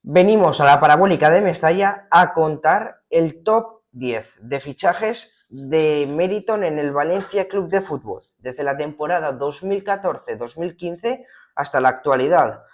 Venimos a la parabólica de Mestalla a contar el top 10 de fichajes de Meriton en el Valencia Club de Fútbol, desde la temporada 2014-2015 hasta la actualidad.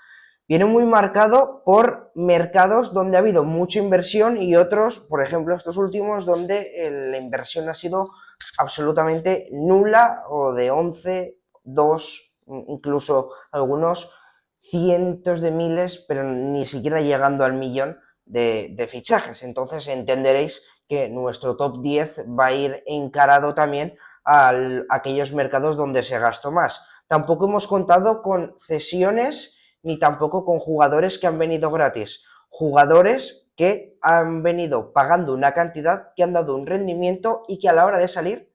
Viene muy marcado por mercados donde ha habido mucha inversión y otros, por ejemplo, estos últimos, donde la inversión ha sido absolutamente nula o de 11, 2, incluso algunos cientos de miles, pero ni siquiera llegando al millón de fichajes. Entonces entenderéis que nuestro top 10 va a ir encarado también a aquellos mercados donde se gastó más. Tampoco hemos contado con cesiones ni tampoco con jugadores que han venido gratis. Jugadores que han venido pagando una cantidad, que han dado un rendimiento y que a la hora de salir,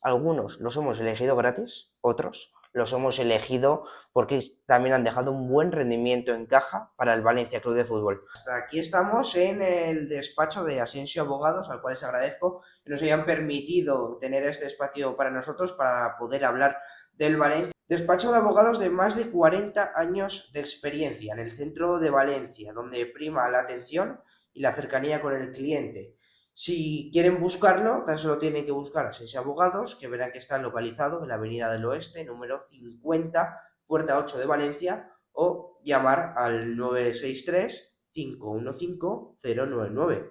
algunos los hemos elegido gratis, otros los hemos elegido porque también han dejado un buen rendimiento en caja para el Valencia Club de Fútbol. Hasta aquí estamos en el despacho de Asensio Abogados, al cual les agradezco que nos hayan permitido tener este espacio para nosotros, para poder hablar del Valencia. Despacho de abogados de más de 40 años de experiencia en el centro de Valencia, donde prima la atención y la cercanía con el cliente. Si quieren buscarlo, tan solo tienen que buscar a Asensio Abogados, que verán que está localizado en la Avenida del Oeste, número 50, Puerta 8 de Valencia, o llamar al 963-515-099.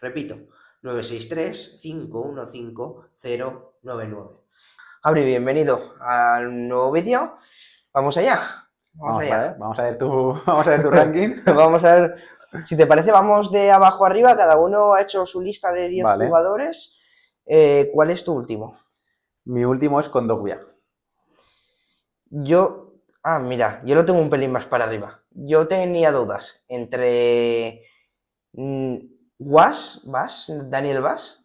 Repito, 963-515-099. Abri, bienvenido al nuevo vídeo. Vamos allá. Vamos allá. Vamos a ver tu ranking. Vamos a ver. Si te parece, vamos de abajo arriba. Cada uno ha hecho su lista de 10 jugadores. ¿Cuál es tu último? Mi último es Kondogbia. Mira, yo lo tengo un pelín más para arriba. Yo tenía dudas entre Daniel Vaz,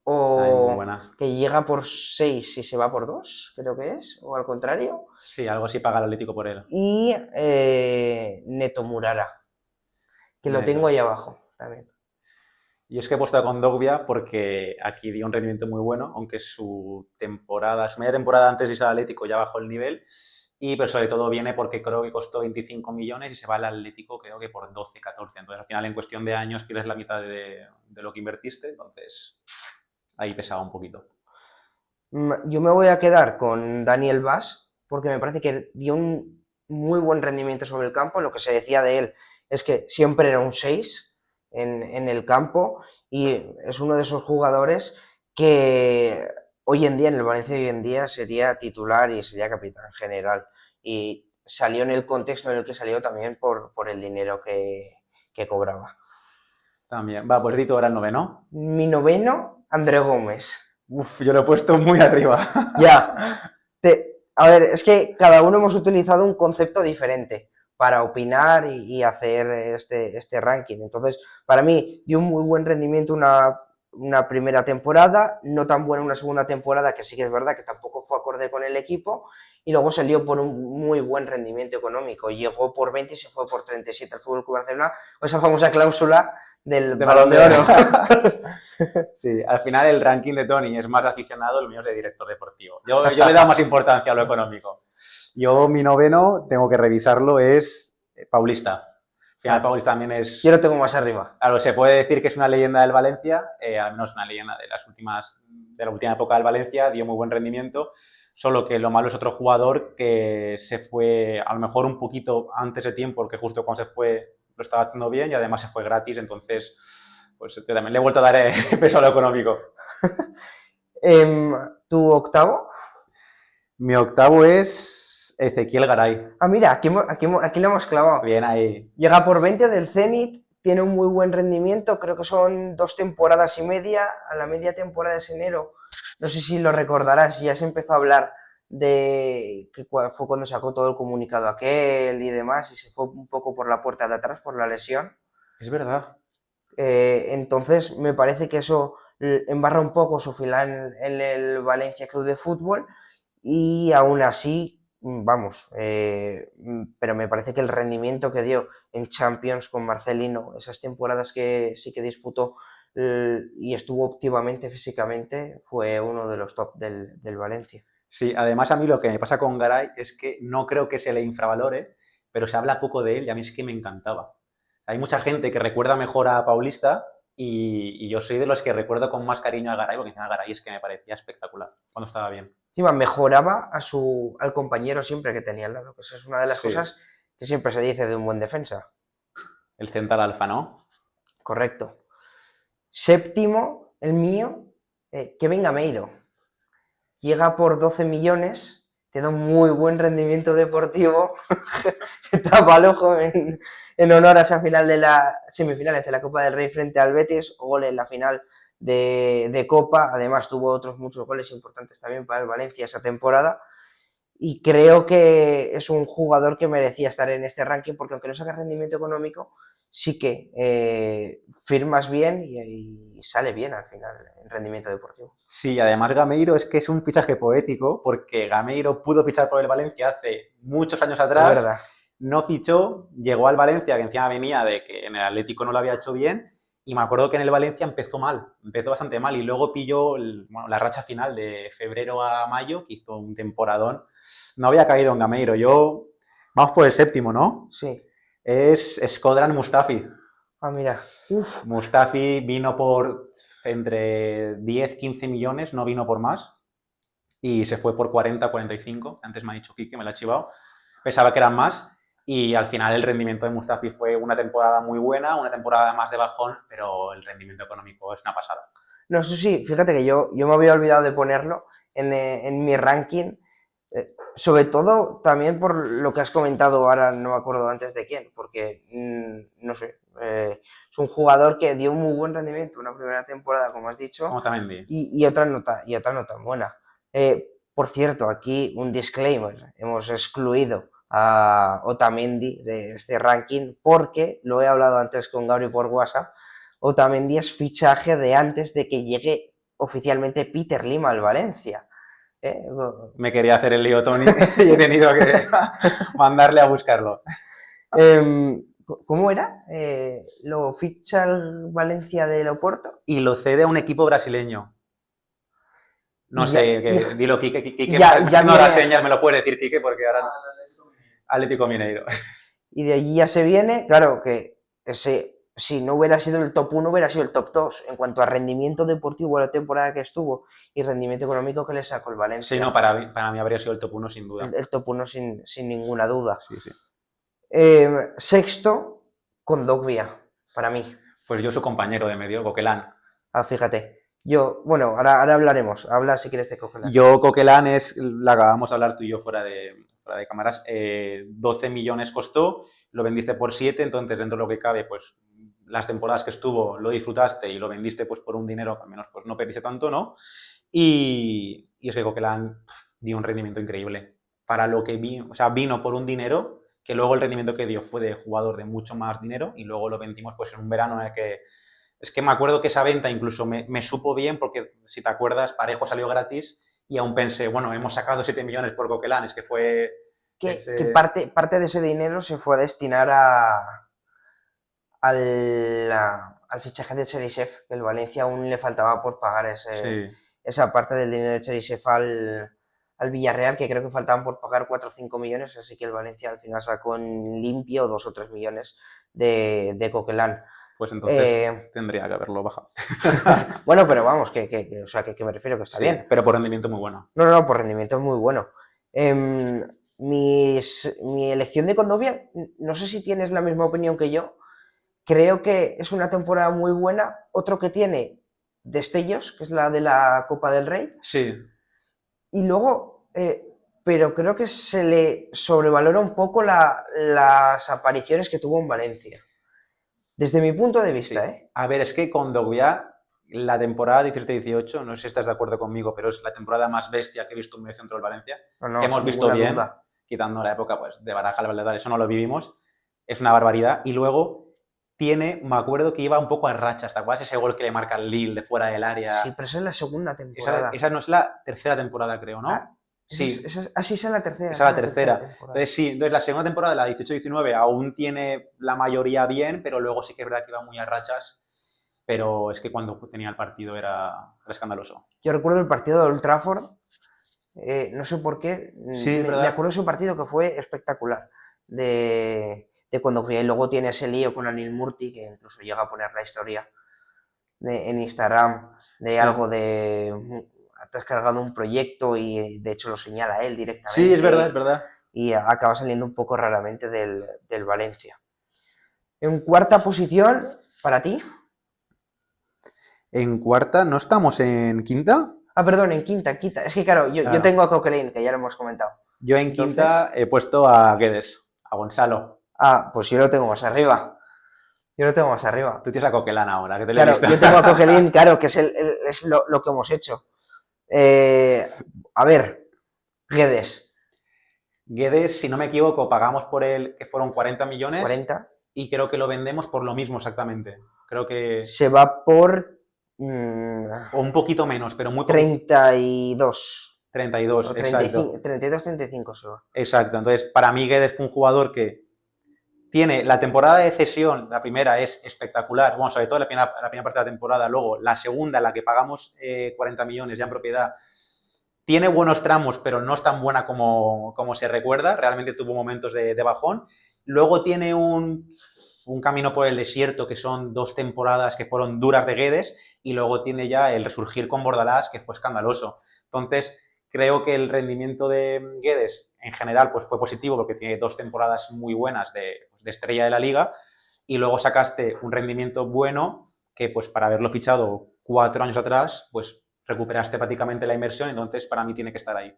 o que llega por 6 y se va por 2, creo que es, o al contrario. Sí, algo así paga el Atlético por él. Y Neto Murara, que lo tengo ahí abajo también. Y es que he puesto a Kondogbia porque aquí dio un rendimiento muy bueno, aunque su media temporada antes de irse al Atlético ya bajó el nivel. Pero sobre todo viene porque creo que costó 25 millones y se va al Atlético creo que por 12, 14. Entonces al final en cuestión de años pierdes la mitad de lo que invertiste, entonces ahí pesaba un poquito. Yo me voy a quedar con Daniel Vaz porque me parece que dio un muy buen rendimiento sobre el campo. Lo que se decía de él es que siempre era un 6 en el campo y es uno de esos jugadores que hoy en día, en el Valencia hoy en día, sería titular y sería capitán general. Y salió en el contexto en el que salió también por el dinero que cobraba. También. Va, pues di tú ahora el noveno. Mi noveno, André Gómez. Uf, yo lo he puesto muy arriba. Ya. A ver, es que cada uno hemos utilizado un concepto diferente para opinar y hacer este ranking. Entonces, para mí, dio un muy buen rendimiento una primera temporada, no tan buena una segunda temporada, que sí que es verdad que tampoco fue acorde con el equipo, y luego salió por un muy buen rendimiento económico. Llegó por 20 y se fue por 37 al Fútbol Club Barcelona, con esa famosa cláusula del Balón de Oro. Sí, al final el ranking de Tony es más aficionado, el mío es de director deportivo. Yo le he dado más importancia a lo económico. Mi noveno, tengo que revisarlo, es Paulista. Al final Paulista también es... Yo lo tengo más arriba. Claro, se puede decir que es una leyenda del Valencia, al menos una leyenda de la última época del Valencia, dio muy buen rendimiento, solo que lo malo es otro jugador que se fue a lo mejor un poquito antes de tiempo, porque justo cuando se fue lo estaba haciendo bien y además se fue gratis, entonces pues yo también le he vuelto a dar peso a lo económico. ¿Tu octavo? Mi octavo es Ezequiel Garay. Mira, aquí lo hemos clavado. Bien ahí. Llega por 20 del Zenit, tiene un muy buen rendimiento, creo que son 2 temporadas y media, a la media temporada es enero, no sé si lo recordarás, ya se empezó a hablar de que fue cuando sacó todo el comunicado aquel y demás, y se fue un poco por la puerta de atrás por la lesión. Es verdad. Entonces me parece que eso embarra un poco su final en el Valencia Club de Fútbol, y aún así, vamos, pero me parece que el rendimiento que dio en Champions con Marcelino, esas temporadas que sí que disputó y estuvo óptimamente físicamente, fue uno de los top del Valencia. Sí, además a mí lo que me pasa con Garay es que no creo que se le infravalore, pero se habla poco de él y a mí es que me encantaba. Hay mucha gente que recuerda mejor a Paulista y yo soy de los que recuerdo con más cariño a Garay, porque encima Garay es que me parecía espectacular cuando estaba bien. Encima, mejoraba al compañero siempre que tenía al lado, que eso es una de las Sí, cosas que siempre se dice de un buen defensa. el central alfa, ¿no? Correcto. Séptimo, el mío, Kevin Gameiro. Llega por 12 millones, te da un muy buen rendimiento deportivo, se tapa el ojo en honor a esa final de las semifinales de la Copa del Rey frente al Betis, gol en la final de Copa, además tuvo otros muchos goles importantes también para el Valencia esa temporada, y creo que es un jugador que merecía estar en este ranking, porque aunque no saca rendimiento económico, sí que firmas bien y sale bien al final en rendimiento deportivo. Sí, además Gameiro es que es un fichaje poético, porque Gameiro pudo fichar por el Valencia hace muchos años Es atrás, verdad. no fichó, llegó al Valencia, que encima venía de que en el Atlético no lo había hecho bien, y me acuerdo que en el Valencia empezó mal, empezó bastante mal, y luego pilló la racha final de febrero a mayo, que hizo un temporadón. No había caído en Gameiro. Vamos por el séptimo, ¿no? Sí. Es Shkodran Mustafi. Ah, mira. Uf. Mustafi vino por entre 10, 15 millones, no vino por más, y se fue por 40, 45. Antes me ha dicho Quique, me lo ha chivado. Pensaba que eran más, y al final el rendimiento de Mustafi fue una temporada muy buena, una temporada más de bajón, pero el rendimiento económico es una pasada. No, eso sí, fíjate que yo me había olvidado de ponerlo en mi ranking, sobre todo también por lo que has comentado ahora, no me acuerdo antes de quién, porque no sé, es un jugador que dio un muy buen rendimiento una primera temporada, como has dicho, Como también vi. y otra no tan buena. Por cierto, aquí un disclaimer, hemos excluido a Otamendi de este ranking porque lo he hablado antes con Gabri por WhatsApp. Otamendi es fichaje de antes de que llegue oficialmente Peter Lim al Valencia. Me quería hacer el lío Tony y he tenido que mandarle a buscarlo. ¿Cómo era? ¿Lo ficha el Valencia del Oporto? Y lo cede a un equipo brasileño. No Y ya, sé, y, dilo Quique, Quique me ya, está ya haciendo ahora viene, señas, me lo puede decir Quique porque ahora Atlético Mineiro. y de allí ya se viene, claro que ese, si no hubiera sido el top 1, hubiera sido el top 2 en cuanto a rendimiento deportivo la temporada que estuvo y rendimiento económico que le sacó el Sí, no, Valencia. para mí habría sido el top 1 sin duda. El top 1 sin ninguna duda. Sí, sí. Sexto, Kondogbia, para mí. Pues yo su compañero de medio, Coquelin. Ah, fíjate. Bueno, ahora hablaremos. Habla si quieres de Coquelin. Yo, Coquelin es, la acabamos de hablar tú y yo fuera de cámaras, 12 millones costó, lo vendiste por 7, entonces dentro de lo que cabe, pues las temporadas que estuvo lo disfrutaste y lo vendiste pues por un dinero que al menos pues no perdiste tanto, ¿no? Y es que Coquelin dio un rendimiento increíble. Para lo que vino, o sea, vino por un dinero que luego el rendimiento que dio fue de jugador de mucho más dinero y luego lo vendimos pues en un verano en el que es que me acuerdo que esa venta incluso me supo bien porque, si te acuerdas, Parejo salió gratis y aún pensé, bueno, hemos sacado 7 millones por Coquelin, es que fue Que ese... parte de ese dinero se fue a destinar al fichaje de Cherisev, que el Valencia aún le faltaba por pagar Sí, esa parte del dinero de Cherisev al Villarreal, que creo que faltaban por pagar 4 o 5 millones, así que el Valencia al final sacó en limpio 2 o 3 millones de Coquelin. pues entonces tendría que haberlo bajado. Bueno, pero vamos, o sea, que me refiero que está Sí, bien. pero por rendimiento muy bueno. No, por rendimiento es muy bueno. Mi elección de Condovia, no sé si tienes la misma opinión que yo. Creo que es una temporada muy buena. Otro que tiene destellos, que es la de la Copa del Rey. Sí, Y luego, pero creo que se le sobrevalora un poco las apariciones que tuvo en Valencia. Desde mi punto de sí. vista, ¿eh? A ver, es que con Dogbia, la temporada 17-18, no sé si estás de acuerdo conmigo, pero es la temporada más bestia que he visto en medio centro del Valencia, No, que hemos sin visto ninguna bien, duda. quitando la época pues, de Baraja, la verdad, eso no lo vivimos, es una barbaridad. Y luego me acuerdo que iba un poco a rachas, ¿te acuerdas? Ese gol que le marca el Lille de fuera del área. Sí, pero esa es la segunda temporada. Esa no es la tercera temporada, creo, ¿no? Ah, Sí, sí, es la tercera. esa es la la tercera tercera. Entonces, sí, entonces la segunda temporada, la 18-19, aún tiene la mayoría bien, pero luego sí que es verdad que iba muy a rachas. Pero es que cuando tenía el partido era escandaloso. Yo recuerdo el partido de Old Trafford, no sé por qué, Sí, es me verdad. acuerdo de ese partido que fue espectacular, de Condoglia. Y luego tiene ese lío con Anil Murti, que incluso llega a poner la historia en Instagram de algo de... Te has cargado un proyecto y de hecho lo señala él directamente. Sí, es verdad, es verdad. Y acaba saliendo un poco raramente del Valencia. En cuarta posición, para ti. En cuarta, ¿no estamos en quinta? Perdón, en quinta. Es que claro, yo tengo a Coquelin, que ya lo hemos comentado. Yo en Entonces, quinta he puesto a Guedes, a Gonzalo. pues yo lo tengo más arriba. Tú tienes a Coquelán ahora, que te lo Claro, he visto. yo tengo a Coquelin, claro, que es lo que hemos hecho. A ver, Guedes. Guedes, si no me equivoco, pagamos por él, que fueron 40 millones. 40. Y creo que lo vendemos por lo mismo exactamente. Creo que... Se va por... o un poquito menos, pero muy poquito. 32. 32, O 35, exacto. 32, 35 se va. Exacto. Entonces, para mí Guedes fue un jugador que tiene la temporada de cesión, la primera es espectacular, bueno, sobre todo la primera parte de la temporada, luego la segunda, la que pagamos 40 millones ya en propiedad, tiene buenos tramos, pero no es tan buena como se recuerda, realmente tuvo momentos de bajón. Luego tiene un camino por el desierto, que son 2 temporadas que fueron duras de Guedes, y luego tiene ya el resurgir con Bordalás, que fue escandaloso. Entonces, creo que el rendimiento de Guedes, en general, pues fue positivo, porque tiene 2 temporadas muy buenas de estrella de la liga, y luego sacaste un rendimiento bueno, que pues para haberlo fichado 4 años atrás, pues recuperaste prácticamente la inversión, entonces para mí tiene que estar ahí.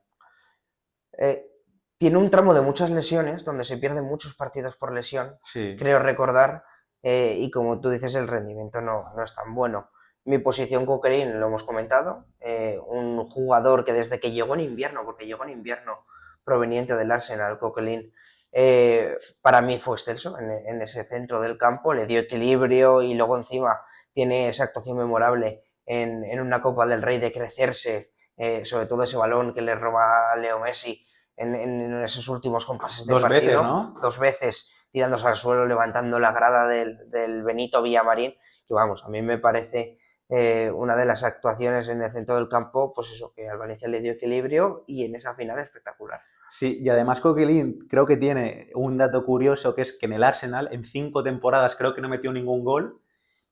Tiene un tramo de muchas lesiones, donde se pierden muchos partidos por lesión, Sí. creo recordar, y como tú dices, el rendimiento no es tan bueno. Mi posición Coquelin, lo hemos comentado, un jugador que desde que llegó en invierno, porque llegó en invierno proveniente del Arsenal, Coquelin, para mí fue excelso en ese centro del campo, le dio equilibrio y luego encima tiene esa actuación memorable en una Copa del Rey de crecerse, sobre todo ese balón que le roba a Leo Messi en esos últimos compases de 2 partido. veces, ¿no? 2 veces tirándose al suelo, levantando la grada del Benito Villamarín, que vamos, a mí me parece una de las actuaciones en el centro del campo, pues eso, que al Valencia le dio equilibrio y en esa final espectacular. Sí, y además Coquelin creo que tiene un dato curioso, que es que en el Arsenal, en 5 temporadas, creo que no metió ningún gol,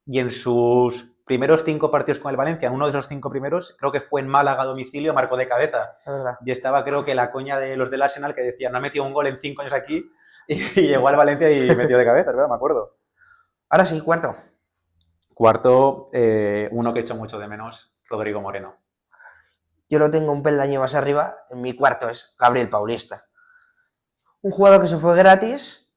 y en sus primeros 5 partidos con el Valencia, en uno de esos 5 primeros, creo que fue en Málaga a domicilio, marcó de cabeza. Es verdad. Y estaba, creo que, la coña de los del Arsenal que decían, no ha metido un gol en 5 años aquí, y llegó al Valencia y metió de cabeza, ¿verdad? Me acuerdo. Ahora sí, cuarto. Cuarto, uno que he hecho mucho de menos, Rodrigo Moreno. Yo lo tengo un peldaño más arriba, en mi cuarto es Gabriel Paulista. Un jugador que se fue gratis,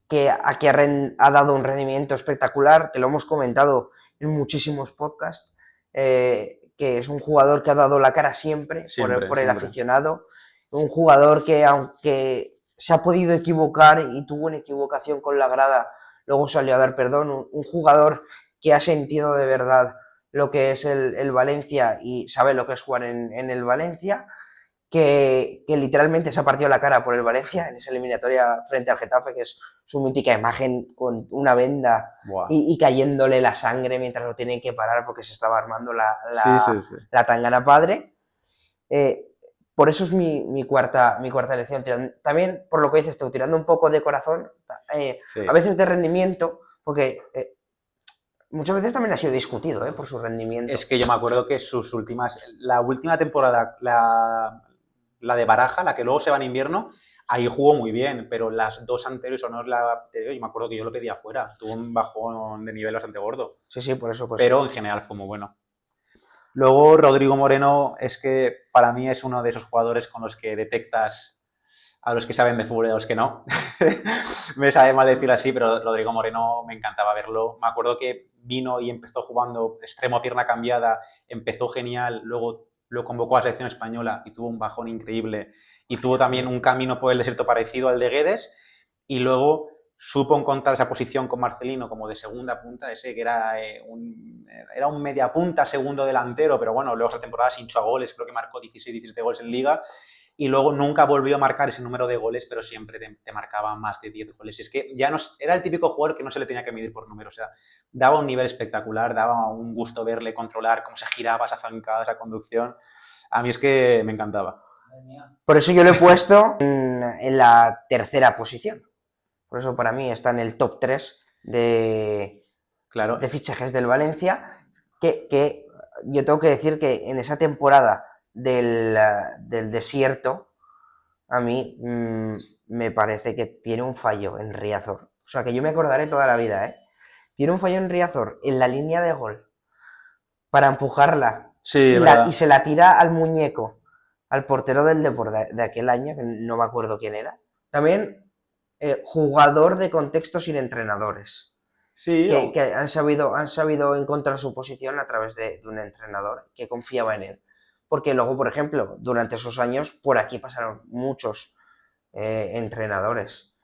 que aquí ha dado un rendimiento espectacular, que lo hemos comentado en muchísimos podcasts, que es un jugador que ha dado la cara siempre por el aficionado, un jugador que aunque se ha podido equivocar y tuvo una equivocación con la grada, luego salió a dar perdón, un jugador que ha sentido de verdad lo que es el Valencia y sabe lo que es jugar en el Valencia, que literalmente se ha partido la cara por el Valencia en esa eliminatoria frente al Getafe, que es su mítica imagen con una venda y cayéndole la sangre mientras lo tienen que parar porque se estaba armando la tangana padre. Por eso es mi cuarta elección. También, por lo que dices tú, tirando un poco de corazón, a veces de rendimiento, porque muchas veces también ha sido discutido por su rendimiento. Es que yo me acuerdo que la última temporada, la de Baraja, la que luego se va en invierno, ahí jugó muy bien, pero las 2 anteriores, o no es la anterior, yo me acuerdo que yo lo pedía fuera, tuvo un bajón de nivel bastante gordo. Sí, por eso. Pero en general fue muy bueno. Luego, Rodrigo Moreno es que para mí es uno de esos jugadores con los que detectas a los que saben de fútbol y a los que no. Me sabe mal decirlo así, pero Rodrigo Moreno me encantaba verlo. Me acuerdo que vino y empezó jugando extremo pierna cambiada, empezó genial, luego lo convocó a la selección española y tuvo un bajón increíble. Y tuvo también un camino por el desierto parecido al de Guedes, y luego supo encontrar esa posición con Marcelino como de segunda punta, ese que era un media punta, segundo delantero, pero bueno, luego esa temporada se hinchó a goles, creo que marcó 16, 17 goles en Liga, y luego nunca volvió a marcar ese número de goles, pero siempre te marcaba más de 10 goles. Y es que ya no, era el típico jugador que no se le tenía que medir por números, o sea, daba un nivel espectacular, daba un gusto verle controlar cómo se giraba esa zancada, esa conducción. A mí es que me encantaba. Por eso yo lo he puesto en la tercera posición. Por eso para mí está en el top 3 de Claro. fichajes del Valencia, que yo tengo que decir que en esa temporada del desierto, a mí me parece que tiene un fallo en Riazor. O sea, que yo me acordaré toda la vida, ¿eh? Tiene un fallo en Riazor en la línea de gol para empujarla Sí, es y verdad. se la tira al muñeco, al portero del Depor de aquel año, que no me acuerdo quién era. También jugador de contextos sin entrenadores Sí, que han sabido encontrar su posición a través de un entrenador que confiaba en él. Porque luego, por ejemplo, durante esos años, por aquí pasaron muchos entrenadores.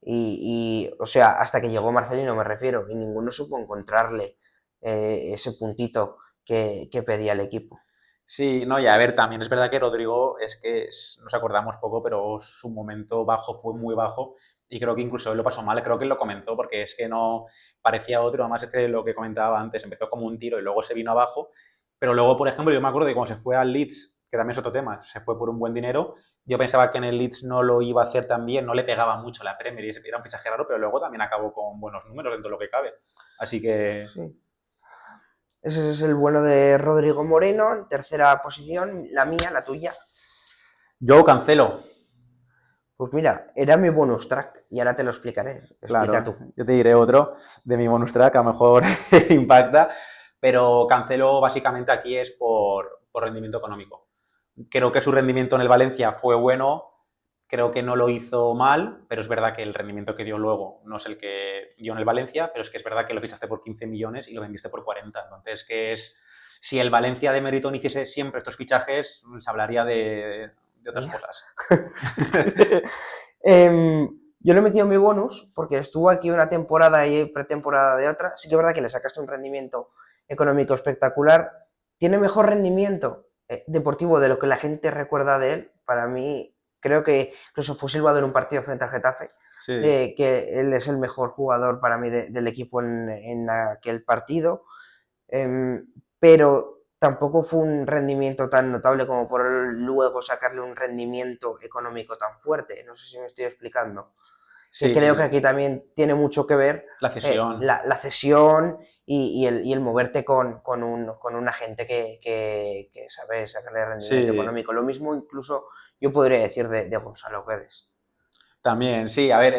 O sea, hasta que llegó Marcelino me refiero, y ninguno supo encontrarle ese puntito que pedía el equipo. sí, no, y a ver, también es verdad que Rodrigo es que nos acordamos poco, pero su momento bajo fue muy bajo y creo que incluso él lo pasó mal, creo que él lo comentó porque es que no parecía otro, además es que lo que comentaba antes, empezó como un tiro y luego se vino abajo, pero luego, por ejemplo, yo me acuerdo de cuando se fue al Leeds, que también es otro tema, se fue por un buen dinero, yo pensaba que en el Leeds no lo iba a hacer tan bien, no le pegaba mucho la Premier y era un fichaje raro, pero luego también acabó con buenos números dentro de lo que cabe. Así que Sí. Ese es el bueno de Rodrigo Moreno, en tercera posición, la mía, la tuya. yo cancelo. Pues mira, era mi bonus track y ahora te lo explicaré. Explica Claro, tú. yo te diré otro de mi bonus track, a lo mejor impacta, pero cancelo básicamente aquí es por rendimiento económico. Creo que su rendimiento en el Valencia fue bueno, creo que no lo hizo mal, pero es verdad que el rendimiento que dio luego no es el que dio en el Valencia, pero es que es verdad que lo fichaste por 15 millones y lo vendiste por 40. Entonces, que es, si el Valencia de mérito no hiciese siempre estos fichajes, se hablaría de otras Mía. cosas. Yo le he metido mi bonus porque estuvo aquí una temporada y pretemporada de otra. Sí que es verdad que le sacaste un rendimiento económico espectacular. Tiene mejor rendimiento deportivo de lo que la gente recuerda de él. Para mí, creo que incluso fue silbado en un partido frente al Getafe, Sí, que él es el mejor jugador para mí del equipo en aquel partido. Pero tampoco fue un rendimiento tan notable como por luego sacarle un rendimiento económico tan fuerte. No sé si me estoy explicando. Que sí, sí, creo que sí. aquí también tiene mucho que ver La cesión. la cesión y el moverte con un agente que sabe sacarle rendimiento Sí, económico. Lo mismo incluso yo podría decir de Gonzalo Guedes. también, sí, a ver,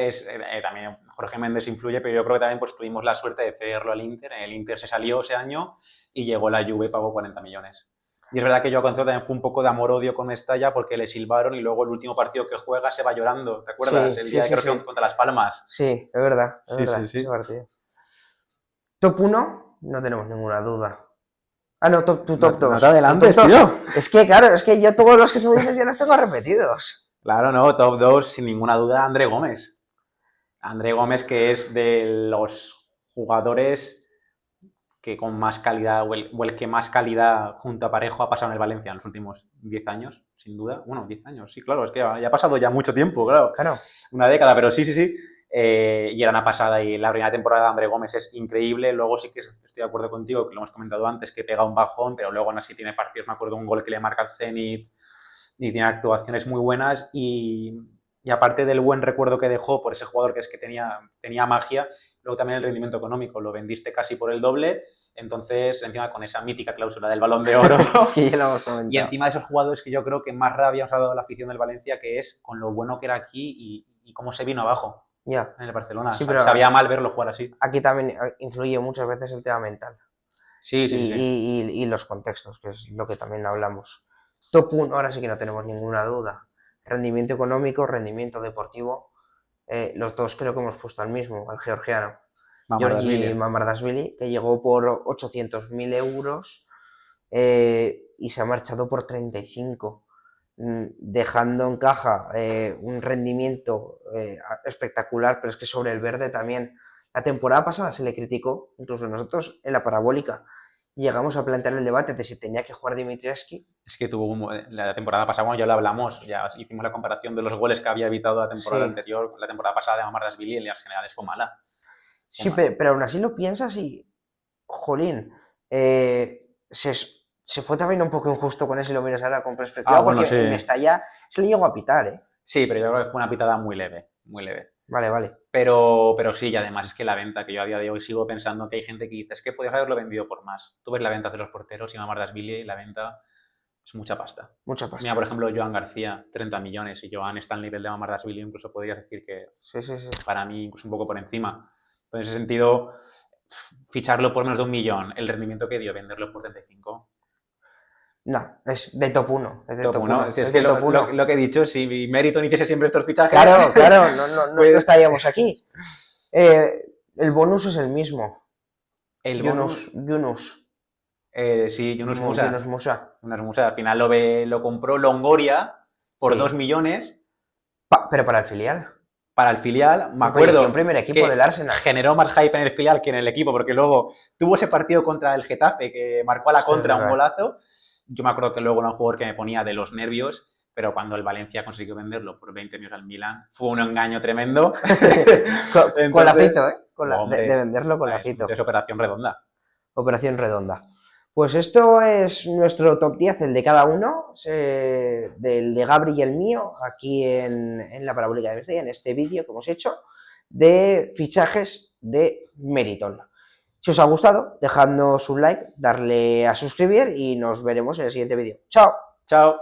también Jorge Méndez influye, pero yo creo que también pues tuvimos la suerte de cederlo al Inter. El Inter se salió ese año y llegó la Juve y pagó 40 millones. Y es verdad que yo con también fue un poco de amor-odio con Mestalla porque le silbaron y luego el último partido que juega se va llorando. ¿Te acuerdas? Sí, El sí, día de sí, creo que sí. contra Las Palmas. Sí, es Sí, sí, verdad, ese sí. partido. Top uno no tenemos ninguna duda. Ah, no, tu No, top no te 2. Tu top adelantes, 2. tío. Es que, claro, es que yo todos los que tú dices ya los tengo repetidos. Claro, no, top 2 sin ninguna duda, André Gómez. André Gómez, que es de los jugadores que con más calidad o el que más calidad junto a Parejo ha pasado en el Valencia en los últimos 10 años, sin duda. Bueno, 10 años, sí, claro, es que ya ha pasado ya mucho tiempo, claro. Claro. Una década, pero sí, sí, sí. Y era una pasada y la primera temporada de André Gómez es increíble. Luego sí que estoy de acuerdo contigo, que lo hemos comentado antes, que pega un bajón, pero luego aún así tiene partidos. Me acuerdo un gol que le marca al Zenit y tiene actuaciones muy buenas. Y aparte del buen recuerdo que dejó por ese jugador que es que tenía magia, luego también el rendimiento económico. Lo vendiste casi por el doble. Entonces, encima con esa mítica cláusula del Balón de Oro. Y ya lo hemos Y comentado. encima de esos jugadores que yo creo que más rabia nos ha dado la afición del Valencia, que es con lo bueno que era aquí y cómo se vino abajo Ya. en el Barcelona. Sí, pero Sabía mal verlo jugar así. aquí también influye muchas veces el tema mental Sí, sí, sí, sí. y los contextos, que es lo que también hablamos. Top 1, ahora sí que no tenemos ninguna duda. Rendimiento económico, rendimiento deportivo. Los dos creo que hemos puesto al mismo, al georgiano. Georgi Mamardashvili. Mamardashvili, que llegó por 800.000 euros y se ha marchado por 35, dejando en caja un rendimiento espectacular, pero es que sobre el verde también. La temporada pasada se le criticó, incluso nosotros en la parabólica llegamos a plantear el debate de si tenía que jugar Dimitrievski. Es que la temporada pasada, bueno, ya lo hablamos, ya hicimos la comparación de los goles que había evitado la temporada Sí, anterior. La temporada pasada de Mamardashvili en líneas generales fue mala. Fue sí, mala. pero aún así lo piensas y, jolín, se fue también un poco injusto con eso si lo miras ahora con Ah, perspectiva, bueno, porque sí. en Mestalla se le llegó a pitar, ¿eh? Sí, pero yo creo que fue una pitada muy leve, muy leve. Vale, vale. Pero sí, y además es que la venta, que yo a día de hoy sigo pensando que hay gente que dice, es que podías haberlo vendido por más. Tú ves la venta de los porteros y Mamardashvili, la venta es mucha pasta. Mucha Mira, pasta. por ejemplo, Joan García, 30 millones, y Joan está al nivel de Mamardashvili, incluso podrías decir que Sí, sí, sí. para mí incluso un poco por encima. Entonces, en ese sentido, ficharlo por menos de 1 millón, el rendimiento que dio venderlo por 35. No, es de top 1. Es de Top top 1. 1. Si es Es que de top 1. lo que he dicho, si Meriton hiciese siempre estos fichajes, Claro, claro, no pues estaríamos aquí. El bonus es el mismo. el bonus, Yunus. sí, Yunus Musa. Yunus Musa. Yunus Musa, al final lo compró Longoria por 2 Sí. millones Pero para el filial. para el filial. Me Un proyecto, un acuerdo primer equipo que del Arsenal. generó más hype en el filial que en el equipo, porque luego tuvo ese partido contra el Getafe que marcó a la Sí, es contra un verdad. golazo. Yo me acuerdo que luego era un jugador que me ponía de los nervios, pero cuando el Valencia consiguió venderlo por 20 millones al Milan, fue un engaño tremendo. Con lacito, ¿eh? Hombre, De venderlo con lacito. es operación redonda. Operación redonda. Pues esto es nuestro top 10, el de cada uno, del de Gabri y el mío, aquí en la Parabólica de Mestalla, en este vídeo que hemos hecho, de fichajes de Meriton. Si os ha gustado, dejadnos un like, darle a suscribir y nos veremos en el siguiente vídeo. ¡Chao! Chao.